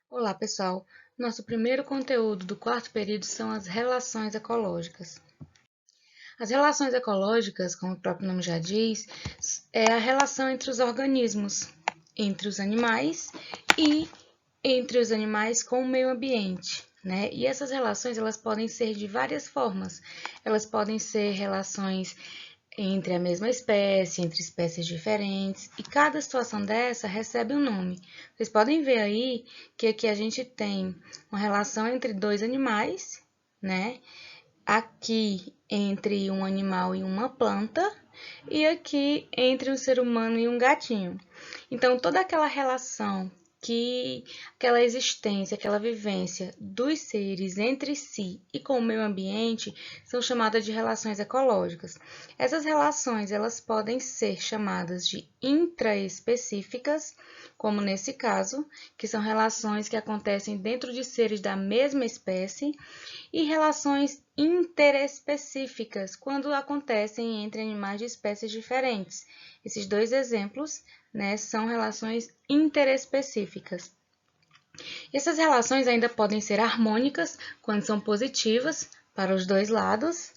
Olá, pessoal! Nosso primeiro conteúdo do quarto período são as relações ecológicas. As relações ecológicas, como o próprio nome já diz, é a relação entre os organismos, entre os animais e entre os animais com o meio ambiente, né? E essas relações elas podem ser de várias formas. Elas podem ser relações entre a mesma espécie, entre espécies diferentes, e cada situação dessa recebe um nome. Vocês podem ver aí que aqui a gente tem uma relação entre dois animais, né? Aqui entre um animal e uma planta, e aqui entre um ser humano e um gatinho. Então, toda aquela relação aquela existência, aquela vivência dos seres entre si e com o meio ambiente são chamadas de relações ecológicas. Essas relações, elas podem ser chamadas de intraespecíficas, como nesse caso, que são relações que acontecem dentro de seres da mesma espécie, e relações interespecíficas, quando acontecem entre animais de espécies diferentes. Esses dois exemplos, né, são relações interespecíficas. Essas relações ainda podem ser harmônicas, quando são positivas para os dois lados,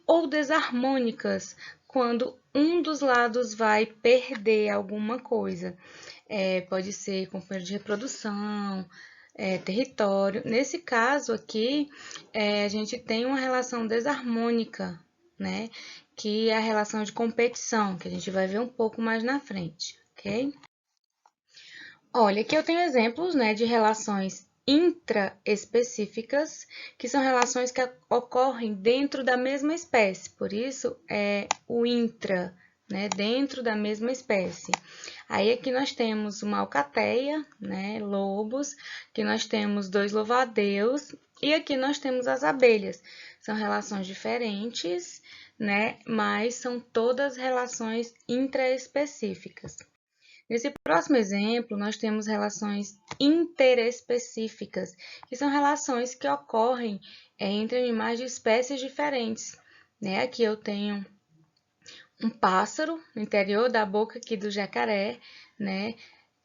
ou desarmônicas, quando um dos lados vai perder alguma coisa. Pode ser companheiro de reprodução, território. Nesse caso aqui, a gente tem uma relação desarmônica, né? Que é a relação de competição, que a gente vai ver um pouco mais na frente, ok? Olha, aqui eu tenho exemplos, né, de relações intraespecíficas, que são relações que ocorrem dentro da mesma espécie, por isso é o intra, né, dentro da mesma espécie. Aí aqui nós temos uma alcateia, né, lobos, aqui nós temos dois louva-a-Deus, e aqui nós temos as abelhas. São relações diferentes, né, mas são todas relações intraespecíficas. Nesse próximo exemplo, nós temos relações interespecíficas, que são relações que ocorrem entre animais de espécies diferentes. Né? Aqui eu tenho um pássaro no interior da boca aqui do jacaré, né?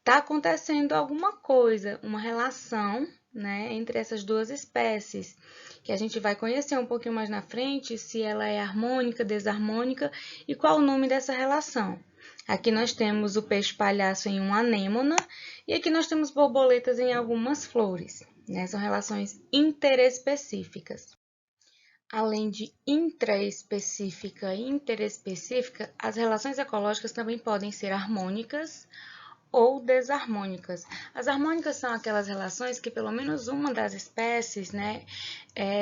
Tá acontecendo alguma coisa, uma relação, né, entre essas duas espécies, que a gente vai conhecer um pouquinho mais na frente, se ela é harmônica, desarmônica e qual o nome dessa relação. Aqui nós temos o peixe-palhaço em uma anêmona e aqui nós temos borboletas em algumas flores, né? São relações interespecíficas. Além de intraespecífica e interespecífica, as relações ecológicas também podem ser harmônicas ou desarmônicas. As harmônicas são aquelas relações que pelo menos uma das espécies, né,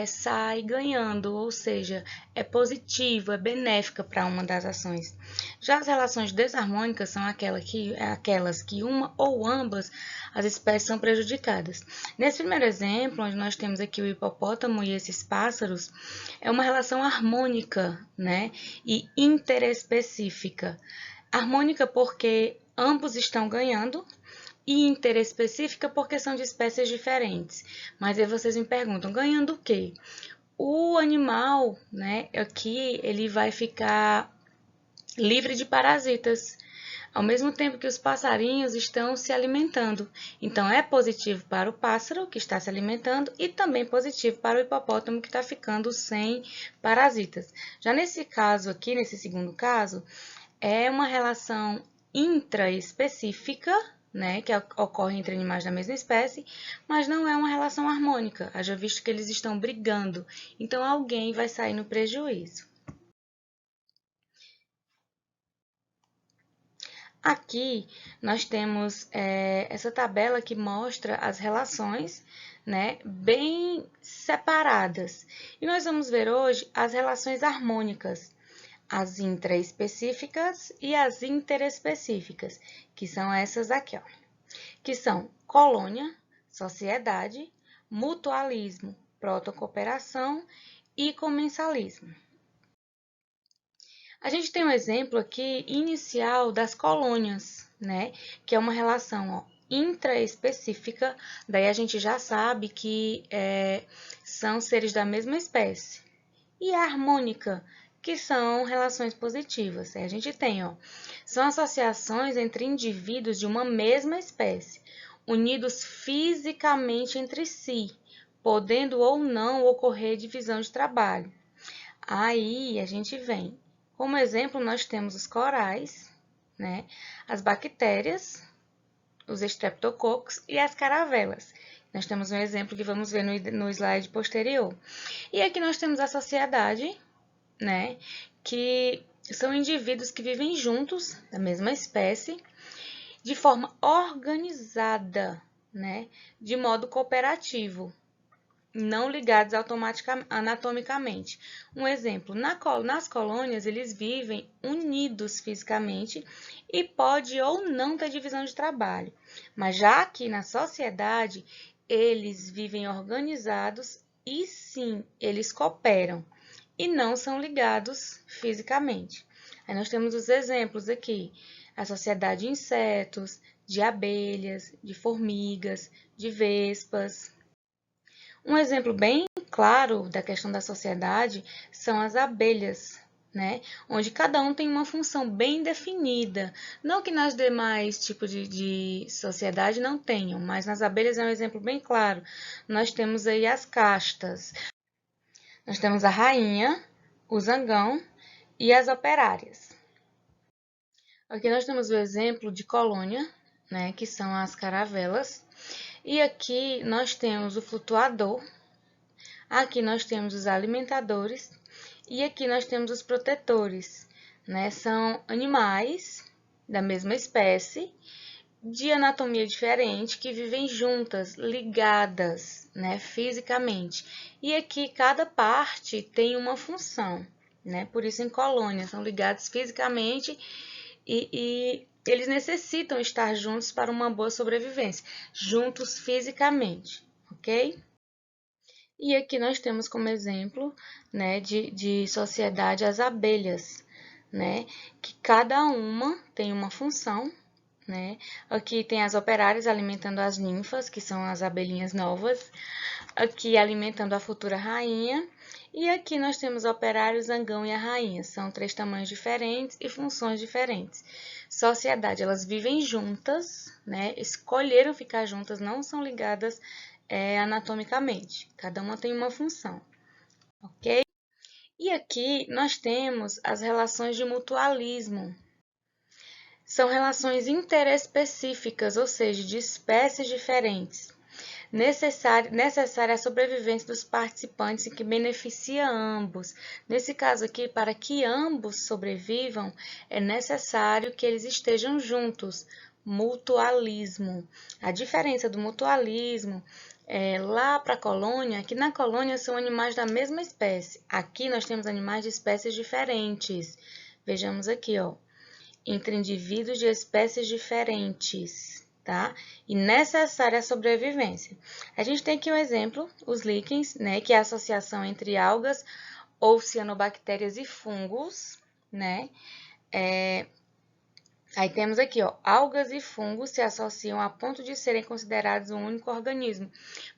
sai ganhando, ou seja, é positiva, é benéfica para uma das ações. Já as relações desarmônicas são aquelas que uma ou ambas as espécies são prejudicadas. Nesse primeiro exemplo, onde nós temos aqui o hipopótamo e esses pássaros, é uma relação harmônica, né, e interespecífica. Harmônica porque ambos estão ganhando e interespecífica porque são de espécies diferentes. Mas aí vocês me perguntam, ganhando o quê? O animal, né, aqui ele vai ficar livre de parasitas, ao mesmo tempo que os passarinhos estão se alimentando. Então, é positivo para o pássaro que está se alimentando e também positivo para o hipopótamo que está ficando sem parasitas. Já nesse caso aqui, nesse segundo caso, é uma relação intraespecífica, né, que ocorre entre animais da mesma espécie, mas não é uma relação harmônica, haja visto que eles estão brigando, então alguém vai sair no prejuízo. Aqui nós temos essa tabela que mostra as relações, né, bem separadas. E nós vamos ver hoje as relações harmônicas, as intraespecíficas e as interespecíficas, que são essas aqui, ó, que são colônia, sociedade, mutualismo, protocooperação e comensalismo. A gente tem um exemplo aqui inicial das colônias, né? Que é uma relação ó, intraespecífica, daí a gente já sabe que são seres da mesma espécie. E a harmônica, que são relações positivas. A gente tem, ó, são associações entre indivíduos de uma mesma espécie. unidos fisicamente entre si, podendo ou não ocorrer divisão de trabalho. Aí a gente vem. Como exemplo, nós temos os corais, né? As bactérias, os estreptococos e as caravelas. Nós temos um exemplo que vamos ver no slide posterior. E aqui nós temos a sociedade, né? Que são indivíduos que vivem juntos, da mesma espécie, de forma organizada, né? De modo cooperativo, não ligados anatomicamente. Um exemplo, nas colônias, eles vivem unidos fisicamente e pode ou não ter divisão de trabalho. Mas já aqui na sociedade, eles vivem organizados e sim, eles cooperam e não são ligados fisicamente. Aí nós temos os exemplos aqui, a sociedade de insetos, de abelhas, de formigas, de vespas. Um exemplo bem claro da questão da sociedade são as abelhas, né? Onde cada um tem uma função bem definida. Não que nas demais tipos de sociedade não tenham, mas nas abelhas é um exemplo bem claro. Nós temos aí as castas. Nós temos a rainha, o zangão e as operárias. Aqui nós temos o exemplo de colônia, né? Que são as caravelas. E aqui nós temos o flutuador. Aqui nós temos os alimentadores e aqui nós temos os protetores, né? São animais da mesma espécie, de anatomia diferente, que vivem juntas, ligadas, né, fisicamente. E aqui cada parte tem uma função, né? Por isso em colônia, são ligados fisicamente e eles necessitam estar juntos para uma boa sobrevivência, juntos fisicamente, ok? E aqui nós temos como exemplo, né, de sociedade as abelhas, né, que cada uma tem uma função, né. Aqui tem as operárias alimentando as ninfas, que são as abelhinhas novas, aqui alimentando a futura rainha, e aqui nós temos o operário, o zangão e a rainha. São 3 tamanhos diferentes e funções diferentes. Sociedade, elas vivem juntas, né, escolheram ficar juntas, não são ligadas anatomicamente. Cada uma tem uma função, ok? E aqui nós temos as relações de mutualismo. São relações interespecíficas, ou seja, de espécies diferentes. Necessária a sobrevivência dos participantes e que beneficia ambos. Nesse caso aqui, para que ambos sobrevivam, é necessário que eles estejam juntos. Mutualismo. A diferença do mutualismo lá para a colônia, aqui na colônia são animais da mesma espécie. Aqui nós temos animais de espécies diferentes. Vejamos aqui, ó, entre indivíduos de espécies diferentes, tá? E necessária a sobrevivência. A gente tem aqui um exemplo, os líquens, né, que é a associação entre algas ou cianobactérias e fungos, né? Aí temos aqui, ó, algas e fungos se associam a ponto de serem considerados um único organismo.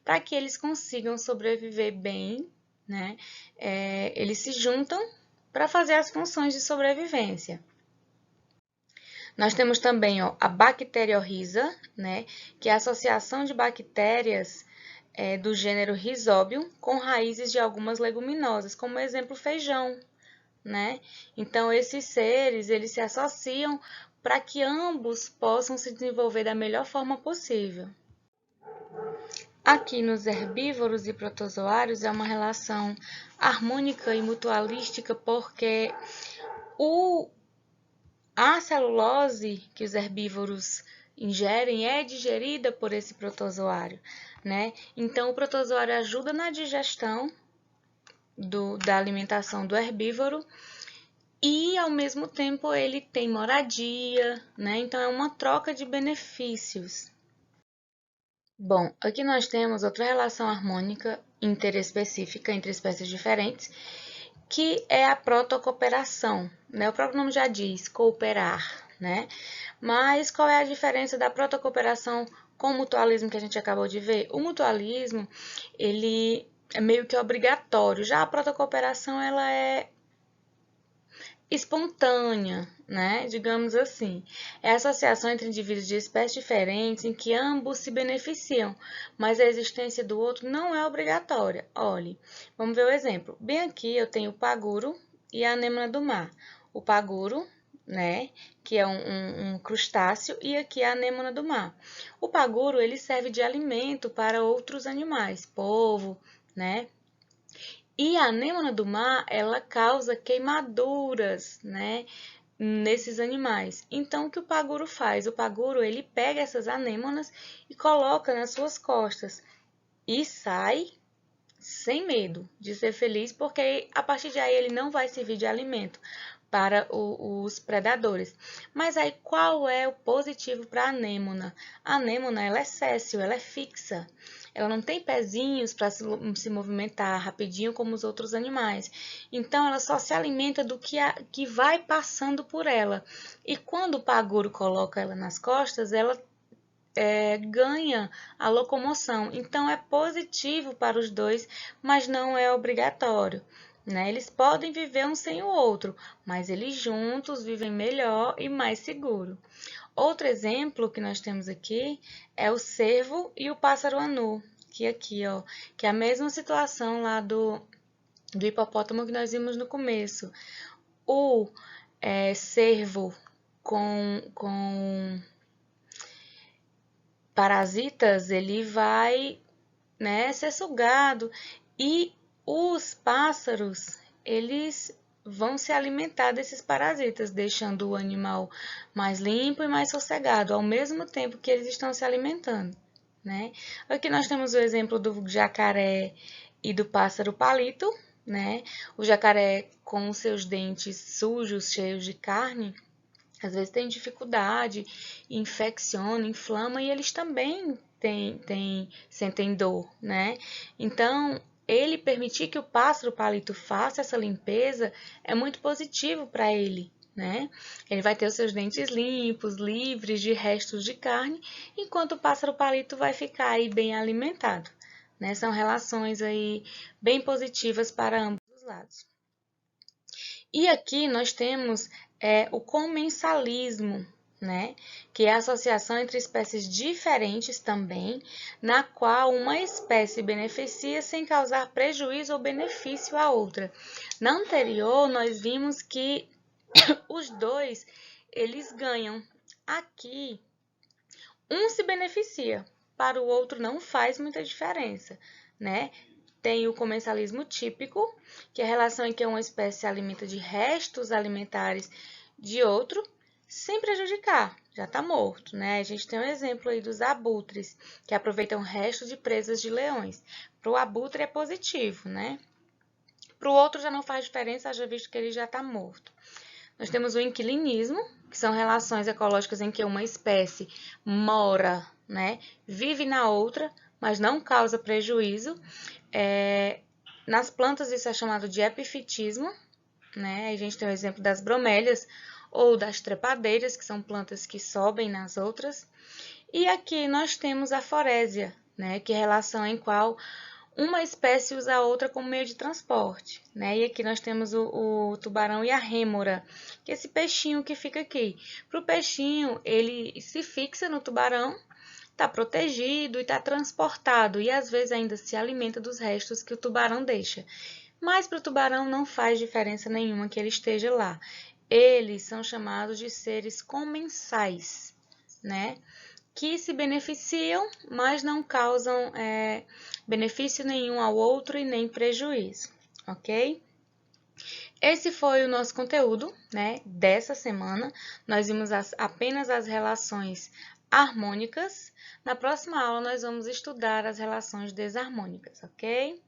Para que eles consigam sobreviver bem, né, eles se juntam para fazer as funções de sobrevivência. Nós temos também, ó, a bacteriorrhiza, né, que é a associação de bactérias do gênero Rhizobium com raízes de algumas leguminosas, como exemplo feijão, né? Então, esses seres, eles se associam para que ambos possam se desenvolver da melhor forma possível. Aqui nos herbívoros e protozoários é uma relação harmônica e mutualística, porque a celulose que os herbívoros ingerem é digerida por esse protozoário, né? Então, o protozoário ajuda na digestão da alimentação do herbívoro e, ao mesmo tempo, ele tem moradia, né? Então, é uma troca de benefícios. Bom, aqui nós temos outra relação harmônica interespecífica entre espécies diferentes, que é a protocooperação, né? O próprio nome já diz, cooperar, né? Mas qual é a diferença da protocooperação com o mutualismo que a gente acabou de ver? O mutualismo, ele é meio que obrigatório, já a protocooperação, ela é espontânea, né? Digamos assim. É a associação entre indivíduos de espécies diferentes em que ambos se beneficiam, mas a existência do outro não é obrigatória. Olhe, vamos ver o exemplo. Bem aqui eu tenho o paguro e a anêmona do mar. O paguro, né, que é um crustáceo, e aqui a anêmona do mar. O paguro, ele serve de alimento para outros animais, polvo, né? E a anêmona do mar, ela causa queimaduras, né, nesses animais. Então, o que o paguro faz? O paguro, ele pega essas anêmonas e coloca nas suas costas e sai sem medo de ser feliz, porque a partir de aí ele não vai servir de alimento para os predadores. Mas aí, qual é o positivo para a anêmona? A anêmona, ela é séssil, ela é fixa. Ela não tem pezinhos para se movimentar rapidinho como os outros animais. Então, ela só se alimenta do que vai passando por ela. E quando o paguro coloca ela nas costas, ela ganha a locomoção. Então, é positivo para os dois, mas não é obrigatório. Né? Eles podem viver um sem o outro, mas eles juntos vivem melhor e mais seguro. Outro exemplo que nós temos aqui é o cervo e o pássaro anu, que aqui, ó, que é a mesma situação lá do hipopótamo que nós vimos no começo. O cervo com parasitas, ele vai, né, ser sugado, e os pássaros, eles vão se alimentar desses parasitas, deixando o animal mais limpo e mais sossegado, ao mesmo tempo que eles estão se alimentando, né? Aqui nós temos o exemplo do jacaré e do pássaro palito, né? O jacaré com os seus dentes sujos, cheios de carne, às vezes tem dificuldade, infecciona, inflama, e eles também sentem dor, né? Então, ele permitir que o pássaro palito faça essa limpeza é muito positivo para ele, né? Ele vai ter os seus dentes limpos, livres de restos de carne, enquanto o pássaro palito vai ficar aí bem alimentado, né? São relações aí bem positivas para ambos os lados. E aqui nós temos o comensalismo, né? Que é a associação entre espécies diferentes também, na qual uma espécie beneficia sem causar prejuízo ou benefício à outra. Na anterior, nós vimos que os dois, eles ganham. Aqui, um se beneficia, para o outro não faz muita diferença, né? Tem o comensalismo típico, que é a relação em que uma espécie se alimenta de restos alimentares de outro, sem prejudicar, já está morto, né? A gente tem um exemplo aí dos abutres, que aproveitam restos de presas de leões. Para o abutre é positivo, né? Para o outro já não faz diferença, já visto que ele já está morto. Nós temos o inquilinismo, que são relações ecológicas em que uma espécie mora, né? Vive na outra, mas não causa prejuízo. Nas plantas isso é chamado de epifitismo, né? A gente tem o exemplo das bromélias ou das trepadeiras, que são plantas que sobem nas outras. E aqui nós temos a forésia, né? Que é a relação em qual uma espécie usa a outra como meio de transporte, né? E aqui nós temos o tubarão e a rêmora, que é esse peixinho que fica aqui. Para o peixinho, ele se fixa no tubarão, está protegido e está transportado, e às vezes ainda se alimenta dos restos que o tubarão deixa. Mas para o tubarão não faz diferença nenhuma que ele esteja lá. Eles são chamados de seres comensais, né? Que se beneficiam, mas não causam benefício nenhum ao outro e nem prejuízo, ok? Esse foi o nosso conteúdo, né, dessa semana. Nós vimos apenas as relações harmônicas. Na próxima aula, nós vamos estudar as relações desarmônicas, ok?